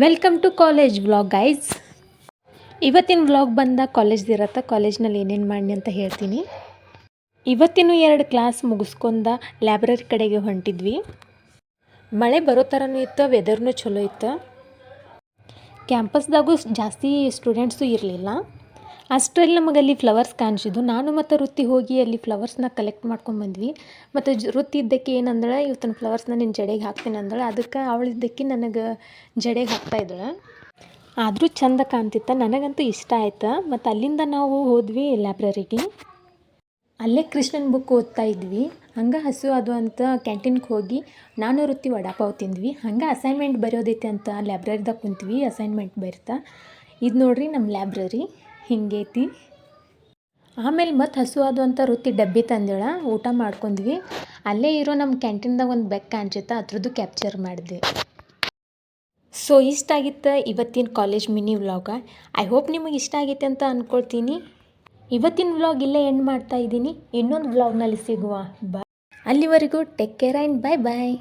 Welcome to college vlog guys. ಇವತ್ತಿನ vlog ಬಂದ ಕಾಲೇಜ್ದಿರತ್ತೆ. ಕಾಲೇಜ್ನಲ್ಲಿ ಏನೇನು ಮಾಡಿ ಅಂತ ಹೇಳ್ತೀನಿ. ಇವತ್ತಿನ 2 ಕ್ಲಾಸ್ ಮುಗಿಸ್ಕೊಂಡ ಲೈಬ್ರರಿ ಕಡೆಗೆ ಹೊಂಟಿದ್ವಿ. ಮಳೆ ಬರೋ ಥರನೂ ಇತ್ತು, ವೆದರ್ನೂ ಚಲೋ ಇತ್ತು. ಕ್ಯಾಂಪಸ್ದಾಗೂ ಜಾಸ್ತಿ ಸ್ಟೂಡೆಂಟ್ಸು ಇರಲಿಲ್ಲ. ಅಷ್ಟರಲ್ಲಿ ನಮಗಲ್ಲಿ ಫ್ಲವರ್ಸ್ ಕಾಣಿಸಿದ್ದು. ನಾನು ಮತ್ತು ವೃತ್ತಿ ಹೋಗಿ ಅಲ್ಲಿ ಫ್ಲವರ್ಸ್ನ ಕಲೆಕ್ಟ್ ಮಾಡ್ಕೊಂಡ್ಬಂದ್ವಿ. ಮತ್ತು ವೃತ್ತಿ ಇದ್ದಕ್ಕೆ ಏನಂದ್ರೆ, ಇವತ್ತಿನ ಫ್ಲವರ್ಸ್ನ ನಿನ್ನ ಜಡೆಗೆ ಹಾಕ್ತೀನಿ ಅಂದಳು. ಅದಕ್ಕೆ ಅವಳಿದ್ದಕ್ಕೆ ನನಗೆ ಜಡೆಗೆ ಹಾಕ್ತಾಯಿದ್ದಳು. ಆದರೂ ಚಂದ ಕಾಣ್ತಿತ್ತು, ನನಗಂತೂ ಇಷ್ಟ ಆಯ್ತು. ಮತ್ತು ಅಲ್ಲಿಂದ ನಾವು ಹೋದ್ವಿ ಲೈಬ್ರರಿಗೆ. ಅಲ್ಲೇ ಕೃಷ್ಣನ ಬುಕ್ ಓದ್ತಾ ಇದ್ವಿ. ಹಂಗೆ ಹಸು ಅದು ಅಂತ ಕ್ಯಾಂಟೀನ್ಗೆ ಹೋಗಿ ನಾನು ವೃತ್ತಿ ವಡಾಪಾವ್ ತಿಂದ್ವಿ. ಹಂಗೆ ಅಸೈನ್ಮೆಂಟ್ ಬರೆಯೋದೈತೆ ಅಂತ ಲೈಬ್ರರಿದಾಗ ಕುಂತ್ವಿ ಅಸೈನ್ಮೆಂಟ್ ಬರಿತಾ. ಇದು ನೋಡ್ರಿ ನಮ್ಮ ಲೈಬ್ರರಿ ಹಿಂಗೈತಿ. ಆಮೇಲೆ ಮತ್ತು ಹಸು ಅದು ಅಂತ ವೃತ್ತಿ ಡಬ್ಬಿ ತಂದೇಳ, ಊಟ ಮಾಡ್ಕೊಂಡ್ವಿ. ಅಲ್ಲೇ ಇರೋ ನಮ್ಮ ಕ್ಯಾಂಟೀನ್ದಾಗ ಒಂದು ಬೆಕ್ ಕಾಣಿಸುತ್ತೆ, ಅದ್ರದ್ದು ಕ್ಯಾಪ್ಚರ್ ಮಾಡಿದೆ. ಸೊ ಇಷ್ಟ ಆಗಿತ್ತು ಇವತ್ತಿನ ಕಾಲೇಜ್ ಮಿನಿ ವ್ಲಾಗ. ಐ ಹೋಪ್ ನಿಮಗೆ ಇಷ್ಟ ಆಗೈತೆ ಅಂತ ಅಂದ್ಕೊಳ್ತೀನಿ. ಇವತ್ತಿನ ವ್ಲಾಗ್ ಇಲ್ಲೇ ಎಂಡ್ ಮಾಡ್ತಾ ಇದ್ದೀನಿ. ಇನ್ನೊಂದು ವ್ಲಾಗ್ನಲ್ಲಿ ಸಿಗುವ. ಬಾಯ್. ಅಲ್ಲಿವರೆಗೂ take care and bye bye.